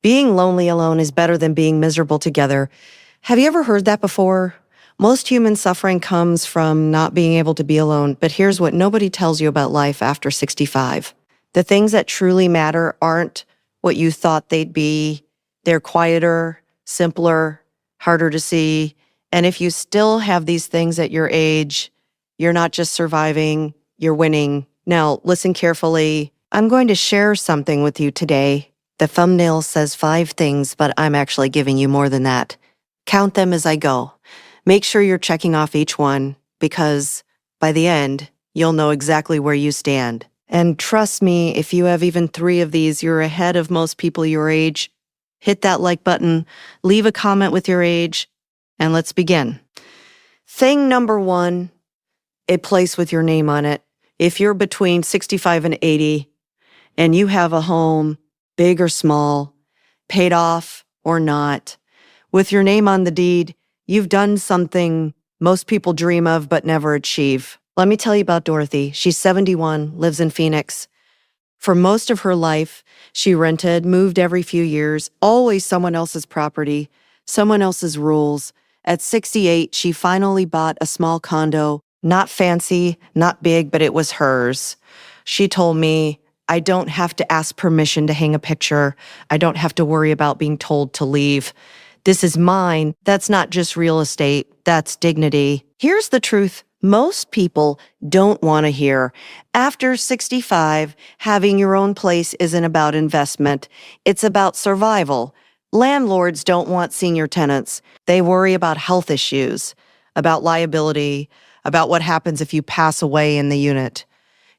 Being lonely alone is better than being miserable together. Have you ever heard that before? Most human suffering comes from not being able to be alone, but here's what nobody tells you about life after 65. The things that truly matter aren't what you thought they'd be. They're quieter, simpler, harder to see. And if you still have these things at your age, you're not just surviving, you're winning. Now, listen carefully. I'm going to share something with you today. The thumbnail says 5 things, but I'm actually giving you more than that. Count them as I go. Make sure you're checking off each one, because by the end, you'll know exactly where you stand. And trust me, if you have even 3 of these, you're ahead of most people your age. Hit that like button, leave a comment with your age, and let's begin. Thing number 1, a place with your name on it. If you're between 65 and 80, and you have a home, big or small, paid off or not, with your name on the deed, you've done something most people dream of but never achieve. Let me tell you about Dorothy. She's 71, lives in Phoenix. For most of her life, she rented, moved every few years, always someone else's property, someone else's rules. At 68, she finally bought a small condo, not fancy, not big, but it was hers. She told me, I don't have to ask permission to hang a picture. I don't have to worry about being told to leave. This is mine. That's not just real estate. That's dignity. Here's the truth most people don't want to hear. After 65, having your own place isn't about investment. It's about survival. Landlords don't want senior tenants. They worry about health issues, about liability, about what happens if you pass away in the unit.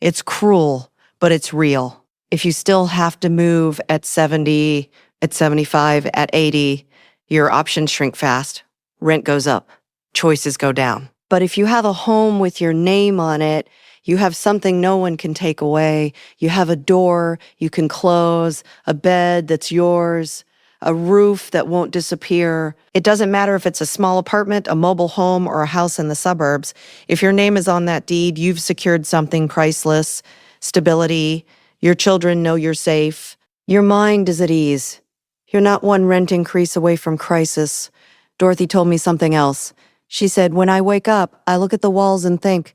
It's cruel, but it's real. If you still have to move at 70, at 75, at 80, your options shrink fast. Rent goes up. Choices go down. But if you have a home with your name on it, you have something no one can take away. You have a door you can close, a bed that's yours, a roof that won't disappear. It doesn't matter if it's a small apartment, a mobile home, or a house in the suburbs. If your name is on that deed, you've secured something priceless. Stability. Your children know you're safe. Your mind is at ease. You're not one rent increase away from crisis. Dorothy told me something else. She said, when I wake up, I look at the walls and think,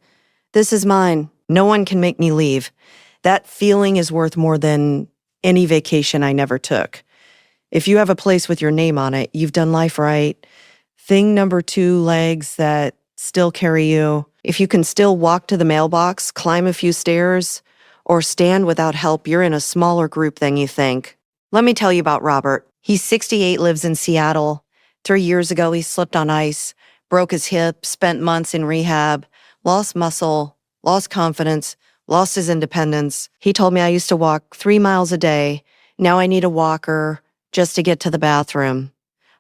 this is mine. No one can make me leave. That feeling is worth more than any vacation I never took. If you have a place with your name on it, you've done life right. Thing number 2, legs that still carry you. If you can still walk to the mailbox, climb a few stairs, or stand without help, you're in a smaller group than you think. Let me tell you about Robert. He's 68, lives in Seattle. 3 years ago, he slipped on ice, broke his hip, spent months in rehab, lost muscle, lost confidence, lost his independence. He told me I used to walk 3 miles a day. Now I need a walker just to get to the bathroom.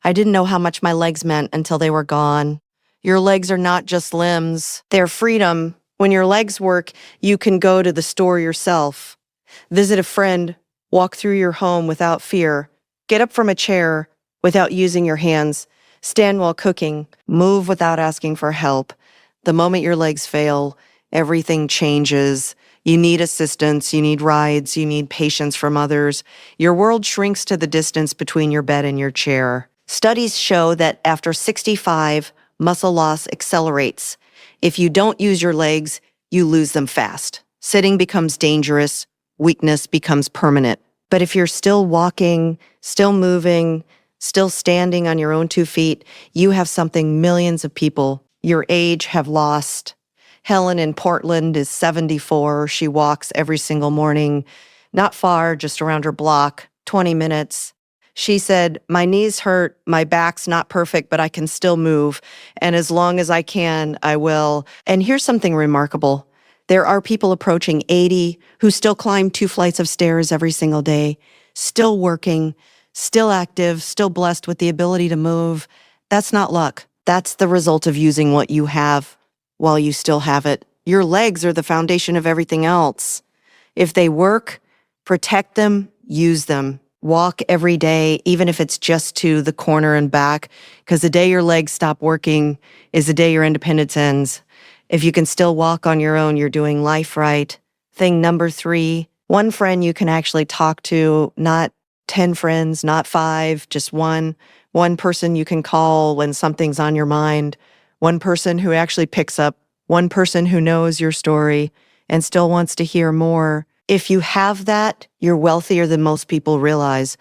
I didn't know how much my legs meant until they were gone. Your legs are not just limbs. They're freedom. When your legs work, you can go to the store yourself, visit a friend, walk through your home without fear, get up from a chair without using your hands, stand while cooking, move without asking for help. The moment your legs fail, everything changes. You need assistance, you need rides, you need patience from others. Your world shrinks to the distance between your bed and your chair. Studies show that after 65, muscle loss accelerates. If you don't use your legs, you lose them fast. Sitting becomes dangerous, weakness becomes permanent. But if you're still walking, still moving, still standing on your own 2 feet, you have something millions of people your age have lost. Helen in Portland is 74. She walks every single morning, not far, just around her block, 20 minutes. She said, my knees hurt, my back's not perfect, but I can still move. And as long as I can, I will. And here's something remarkable. There are people approaching 80 who still climb 2 flights of stairs every single day, still working, still active, still blessed with the ability to move. That's not luck. That's the result of using what you have while you still have it. Your legs are the foundation of everything else. If they work, protect them, use them. Walk every day, even if it's just to the corner and back, because the day your legs stop working is the day your independence ends. If you can still walk on your own, you're doing life right. Thing number 3, one friend you can actually talk to, not 10 friends, not 5, just one. One person you can call when something's on your mind. One person who actually picks up. One person who knows your story and still wants to hear more. If you have that, you're wealthier than most people realize.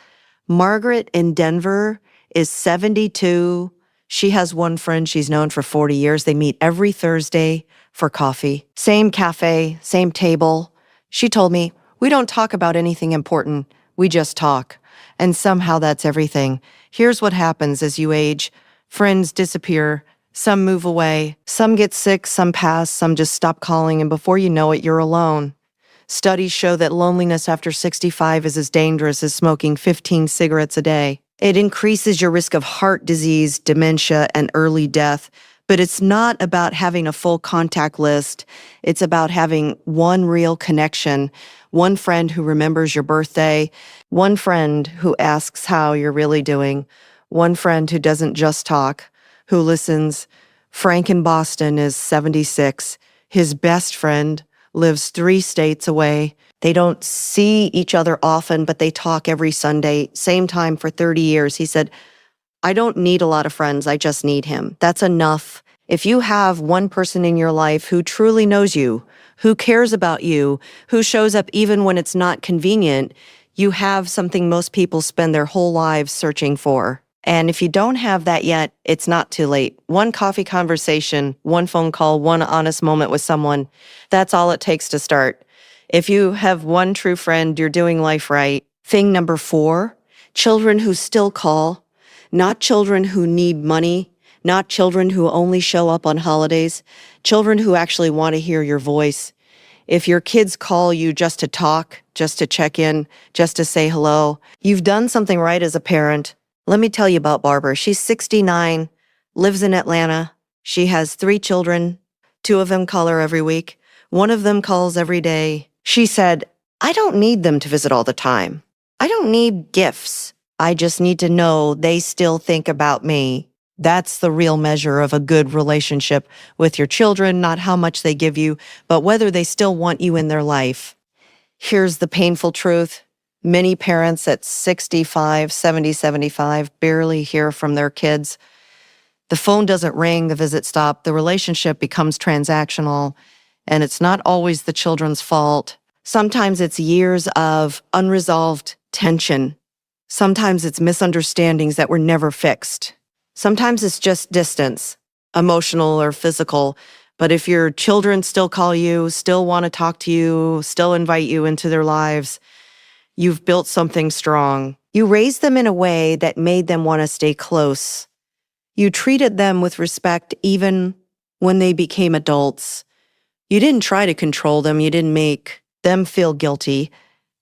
Margaret in Denver is 72. She has one friend she's known for 40 years. They meet every Thursday for coffee. Same cafe, same table. She told me, we don't talk about anything important. We just talk. And somehow that's everything. Here's what happens as you age. Friends disappear. Some move away. Some get sick. Some pass. Some just stop calling. And before you know it, you're alone. Studies show that loneliness after 65 is as dangerous as smoking 15 cigarettes a day. It increases your risk of heart disease, dementia, and early death. But it's not about having a full contact list. It's about having one real connection, one friend who remembers your birthday, one friend who asks how you're really doing, one friend who doesn't just talk, who listens. Frank in Boston is 76. His best friend lives 3 states away. They don't see each other often, but they talk every Sunday, same time for 30 years. He said, I don't need a lot of friends. I just need him. That's enough. If you have one person in your life who truly knows you, who cares about you, who shows up even when it's not convenient, you have something most people spend their whole lives searching for. And if you don't have that yet, it's not too late. One coffee conversation, one phone call, one honest moment with someone, that's all it takes to start. If you have one true friend, you're doing life right. Thing number 4, children who still call, not children who need money, not children who only show up on holidays, children who actually want to hear your voice. If your kids call you just to talk, just to check in, just to say hello, you've done something right as a parent. Let me tell you about Barbara. She's 69, lives in Atlanta. She has 3 children. 2 of them call her every week. One of them calls every day. She said, I don't need them to visit all the time. I don't need gifts. I just need to know they still think about me. That's the real measure of a good relationship with your children, not how much they give you, but whether they still want you in their life. Here's the painful truth. Many parents at 65, 70, 75 barely hear from their kids. The phone doesn't ring, the visit stops, the relationship becomes transactional, and it's not always the children's fault. Sometimes it's years of unresolved tension. Sometimes it's misunderstandings that were never fixed. Sometimes it's just distance, emotional or physical. But if your children still call you, still want to talk to you, still invite you into their lives, you've built something strong. You raised them in a way that made them want to stay close. You treated them with respect even when they became adults. You didn't try to control them. You didn't make them feel guilty.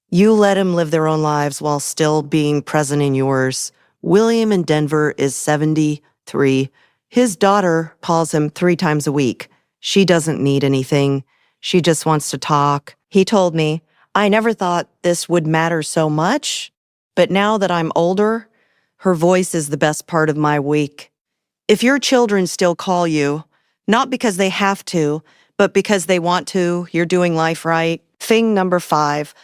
You let them live their own lives while still being present in yours. William in Denver is 73. His daughter calls him 3 times a week. She doesn't need anything. She just wants to talk. He told me, I never thought this would matter so much, but now that I'm older, her voice is the best part of my week. If your children still call you, not because they have to, but because they want to, you're doing life right. Thing number 5,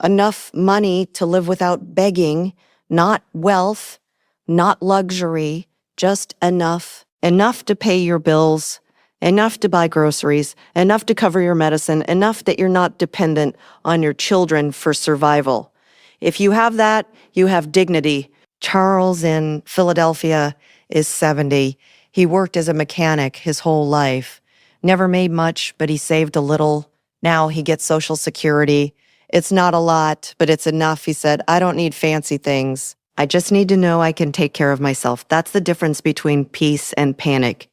enough money to live without begging, not wealth, not luxury, just enough. Enough to pay your bills, enough to buy groceries, enough to cover your medicine, enough that you're not dependent on your children for survival. If you have that, you have dignity. Charles in Philadelphia is 70. He worked as a mechanic his whole life. Never made much, but he saved a little. Now he gets Social Security. It's not a lot, but it's enough. He said, I don't need fancy things. I just need to know I can take care of myself. That's the difference between peace and panic.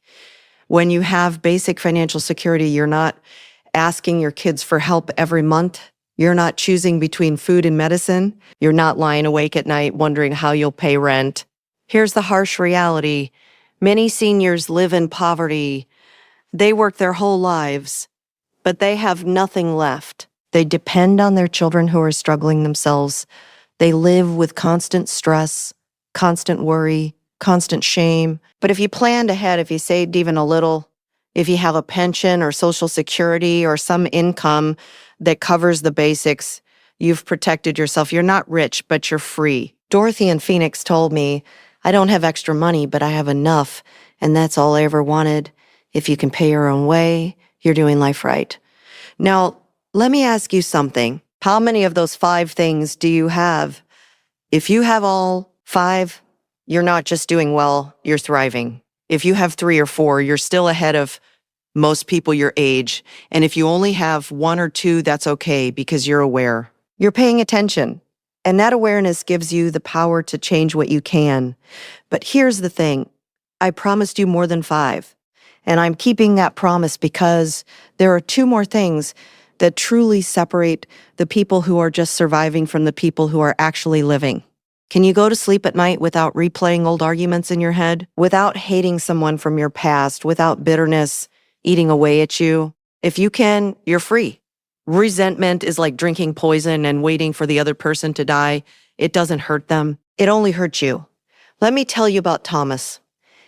When you have basic financial security, you're not asking your kids for help every month. You're not choosing between food and medicine. You're not lying awake at night wondering how you'll pay rent. Here's the harsh reality. Many seniors live in poverty. They work their whole lives, but they have nothing left. They depend on their children who are struggling themselves. They live with constant stress, constant worry, constant shame. But if you planned ahead, if you saved even a little, if you have a pension or Social Security or some income that covers the basics, You've protected yourself. You're not rich, but you're free. Dorothy in Phoenix told me, I don't have extra money, but I have enough, and that's all I ever wanted. If you can pay your own way, you're doing life right. Now, let me ask you something. How many of those 5 things do you have? If you have all 5, you're not just doing well, you're thriving. If you have 3 or 4, you're still ahead of most people your age. And if you only have 1 or 2, that's okay because you're aware. You're paying attention. And that awareness gives you the power to change what you can. But here's the thing. I promised you more than 5. And I'm keeping that promise because there are 2 more things that truly separate the people who are just surviving from the people who are actually living. Can you go to sleep at night without replaying old arguments in your head? Without hating someone from your past? Without bitterness eating away at you? If you can, you're free. Resentment is like drinking poison and waiting for the other person to die. It doesn't hurt them. It only hurts you. Let me tell you about Thomas.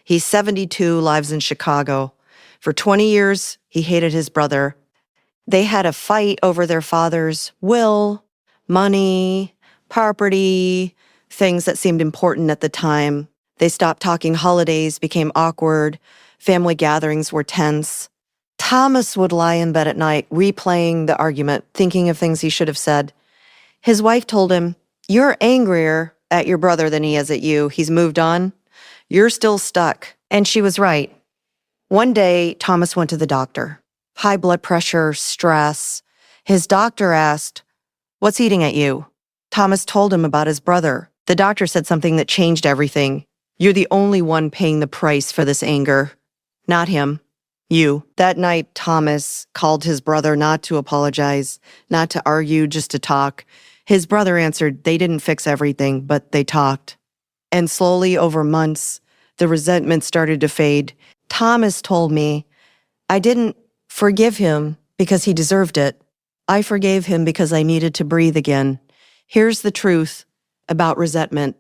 He's 72, lives in Chicago. For 20 years, he hated his brother. They had a fight over their father's will, money, property, things that seemed important at the time. They stopped talking. Holidays became awkward. Family gatherings were tense. Thomas would lie in bed at night, replaying the argument, thinking of things he should have said. His wife told him, "You're angrier at your brother than he is at you. He's moved on. You're still stuck." And she was right. One day, Thomas went to the doctor. High blood pressure, stress. His doctor asked, "What's eating at you?" Thomas told him about his brother. The doctor said something that changed everything. "You're the only one paying the price for this anger. Not him. You." That night, Thomas called his brother not to apologize, not to argue, just to talk. His brother answered, they didn't fix everything, but they talked. And slowly, over months, the resentment started to fade. Thomas told me, "I didn't forgive him because he deserved it. I forgave him because I needed to breathe again." Here's the truth about resentment.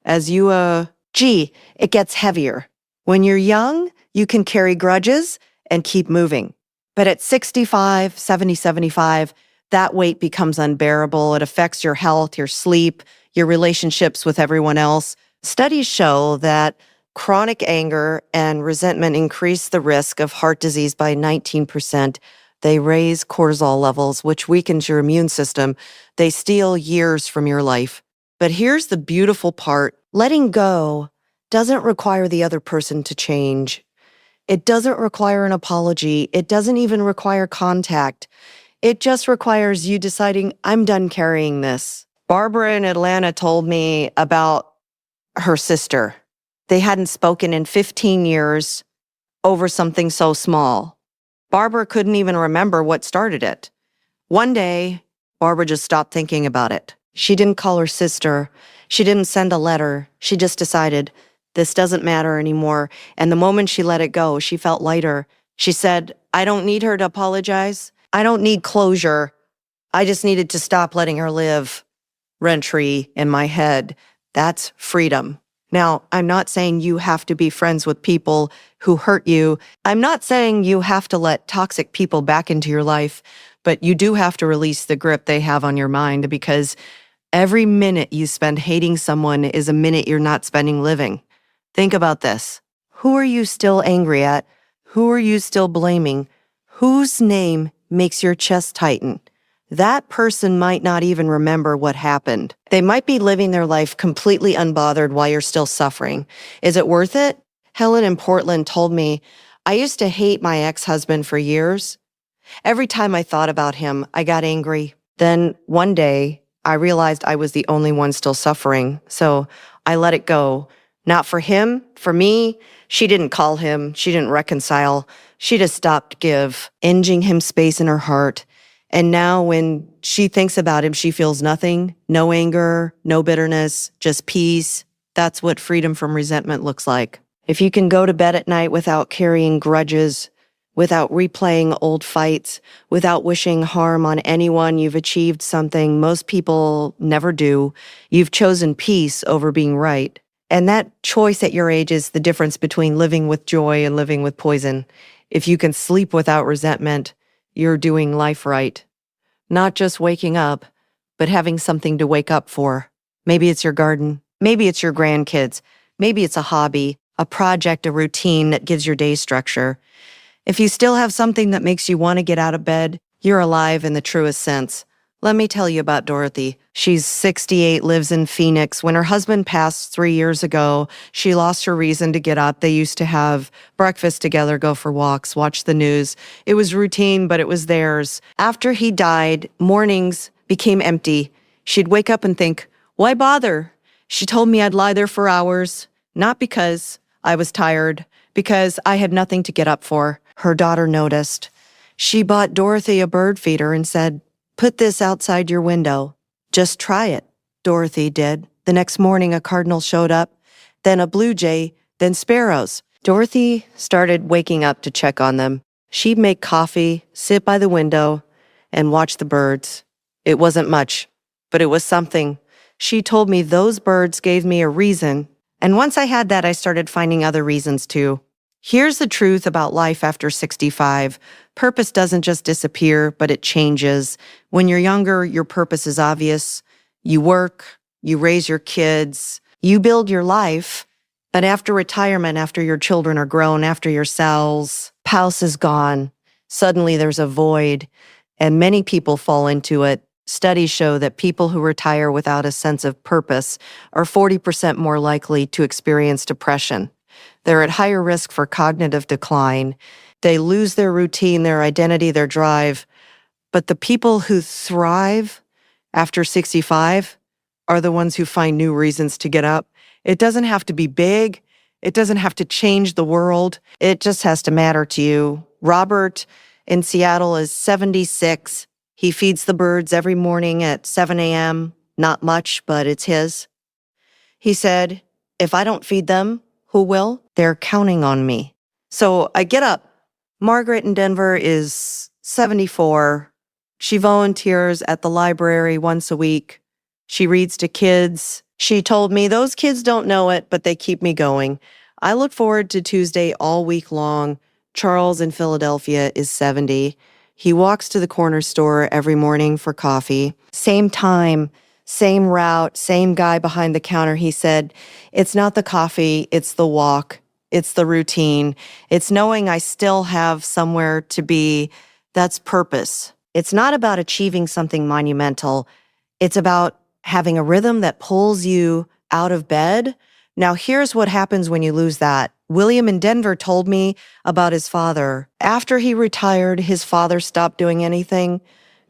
It gets heavier. When you're young, you can carry grudges and keep moving. But at 65, 70, 75, that weight becomes unbearable. It affects your health, your sleep, your relationships with everyone else. Studies show that chronic anger and resentment increase the risk of heart disease by 19%. They raise cortisol levels, which weakens your immune system. They steal years from your life. But here's the beautiful part. Letting go doesn't require the other person to change. It doesn't require an apology. It doesn't even require contact. It just requires you deciding, I'm done carrying this. Barbara in Atlanta told me about her sister. They hadn't spoken in 15 years over something so small. Barbara couldn't even remember what started it. One day, Barbara just stopped thinking about it. She didn't call her sister. She didn't send a letter. She just decided, this doesn't matter anymore. And the moment she let it go, she felt lighter. She said, I don't need her to apologize. I don't need closure. I just needed to stop letting her live rent-free in my head. That's freedom. Now, I'm not saying you have to be friends with people who hurt you. I'm not saying you have to let toxic people back into your life, but you do have to release the grip they have on your mind, because every minute you spend hating someone is a minute you're not spending living. Think about this. Who are you still angry at? Who are you still blaming? Whose name makes your chest tighten? That person might not even remember what happened. They might be living their life completely unbothered while you're still suffering. Is it worth it? Helen in Portland told me, I used to hate my ex-husband for years. Every time I thought about him, I got angry. Then one day, I realized I was the only one still suffering. So I let it go. Not for him, for me. She didn't call him. She didn't reconcile. She just stopped inching him space in her heart. And now when she thinks about him, she feels nothing, no anger, no bitterness, just peace. That's what freedom from resentment looks like. If you can go to bed at night without carrying grudges, without replaying old fights, without wishing harm on anyone, you've achieved something most people never do. You've chosen peace over being right. And that choice at your age is the difference between living with joy and living with poison. If you can sleep without resentment, you're doing life right. Not just waking up, but having something to wake up for. Maybe it's your garden. Maybe it's your grandkids. Maybe it's a hobby, a project, a routine that gives your day structure. If you still have something that makes you want to get out of bed, you're alive in the truest sense. Let me tell you about Dorothy. She's 68, lives in Phoenix. When her husband passed 3 years ago, she lost her reason to get up. They used to have breakfast together, go for walks, watch the news. It was routine, but it was theirs. After he died, mornings became empty. She'd wake up and think, why bother? She told me I'd lie there for hours, not because I was tired, because I had nothing to get up for. Her daughter noticed. She bought Dorothy a bird feeder and said, put this outside your window. Just try it. Dorothy did. The next morning, a cardinal showed up, then a blue jay, then sparrows. Dorothy started waking up to check on them. She'd make coffee, sit by the window, and watch the birds. It wasn't much, but it was something. She told me those birds gave me a reason, and once I had that, I started finding other reasons too. Here's the truth about life after 65. Purpose doesn't just disappear, but it changes. When you're younger, your purpose is obvious. You work, you raise your kids, you build your life. But after retirement, after your children are grown, after your spouse is gone, suddenly there's a void, and many people fall into it. Studies show that people who retire without a sense of purpose are 40% more likely to experience depression. They're at higher risk for cognitive decline. They lose their routine, their identity, their drive. But the people who thrive after 65 are the ones who find new reasons to get up. It doesn't have to be big. It doesn't have to change the world. It just has to matter to you. Robert in Seattle is 76. He feeds the birds every morning at 7 a.m. Not much, but it's his. He said, if I don't feed them, who will? They're counting on me. So I get up. Margaret in Denver is 74. She volunteers at the library once a week. She reads to kids. She told me those kids don't know it, but they keep me going. I look forward to Tuesday all week long. Charles in Philadelphia is 70. He walks to the corner store every morning for coffee. Same time, same route, same guy behind the counter. He said, it's not the coffee, it's the walk. It's the routine. It's knowing I still have somewhere to be. That's purpose. It's not about achieving something monumental. It's about having a rhythm that pulls you out of bed. Now, here's what happens when you lose that. William in Denver told me about his father. After he retired, his father stopped doing anything.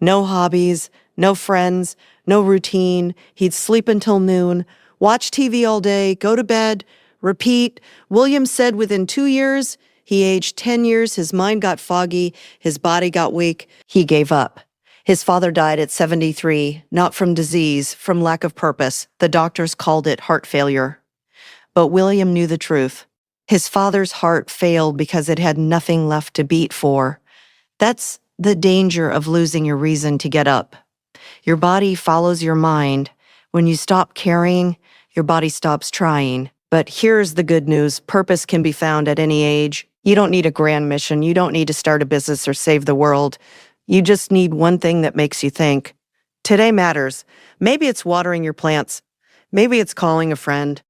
No hobbies, no friends, no routine. He'd sleep until noon, watch TV all day, go to bed, repeat. William said within 2 years, he aged 10 years, his mind got foggy, his body got weak, he gave up. His father died at 73, not from disease, from lack of purpose. The doctors called it heart failure. But William knew the truth. His father's heart failed because it had nothing left to beat for. That's the danger of losing your reason to get up. Your body follows your mind. When you stop caring, your body stops trying. But here's the good news. Purpose can be found at any age. You don't need a grand mission. You don't need to start a business or save the world. You just need one thing that makes you think. Today matters. Maybe it's watering your plants. Maybe it's calling a friend.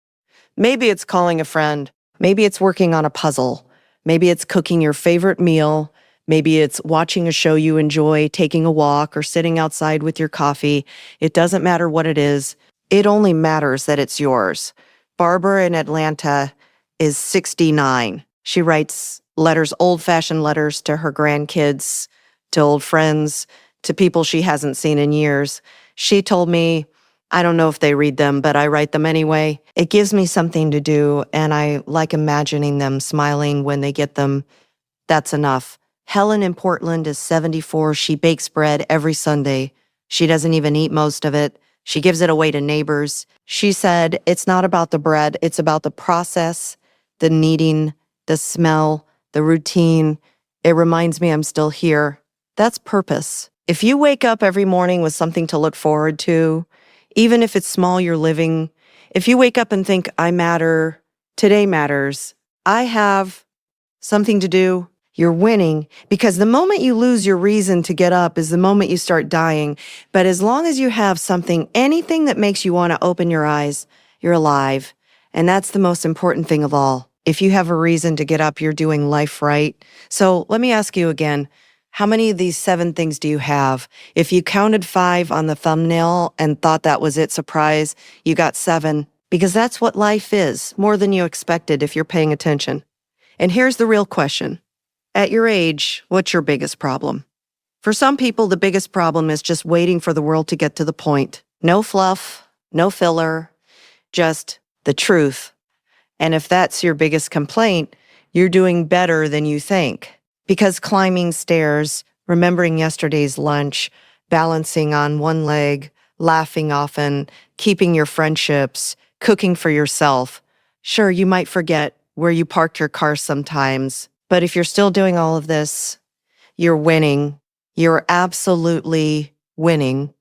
Maybe it's calling a friend. Maybe it's working on a puzzle. Maybe it's cooking your favorite meal. Maybe it's watching a show you enjoy, taking a walk, or sitting outside with your coffee. It doesn't matter what it is. It only matters that it's yours. Barbara in Atlanta is 69. She writes letters, old-fashioned letters to her grandkids, to old friends, to people she hasn't seen in years. She told me, I don't know if they read them, but I write them anyway. It gives me something to do, and I like imagining them smiling when they get them. That's enough. Helen in Portland is 74. She bakes bread every Sunday. She doesn't even eat most of it. She gives it away to neighbors. She said, it's not about the bread, it's about the process, the kneading, the smell, the routine. It reminds me I'm still here. That's purpose. If you wake up every morning with something to look forward to, even if it's small you're living, if you wake up and think, I matter, today matters, I have something to do, You're winning because the moment you lose your reason to get up is the moment you start dying. But as long as you have something, anything that makes you want to open your eyes, you're alive. And that's the most important thing of all. If you have a reason to get up, you're doing life right. So let me ask you again, how many of these 7 things do you have? If you counted 5 on the thumbnail and thought that was it, surprise, you got 7. Because that's what life is, more than you expected if you're paying attention. And here's the real question. At your age, what's your biggest problem? For some people, the biggest problem is just waiting for the world to get to the point. No fluff, no filler, just the truth. And if that's your biggest complaint, you're doing better than you think. Because climbing stairs, remembering yesterday's lunch, balancing on one leg, laughing often, keeping your friendships, cooking for yourself. Sure, you might forget where you parked your car sometimes, but if you're still doing all of this, you're winning. You're absolutely winning.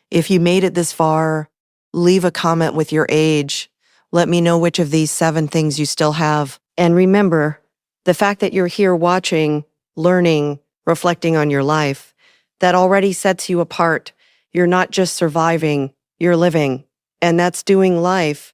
If you made it this far, leave a comment with your age. Let me know which of these 7 things you still have. And remember, the fact that you're here watching, learning, reflecting on your life, that already sets you apart. You're not just surviving, you're living. And that's doing life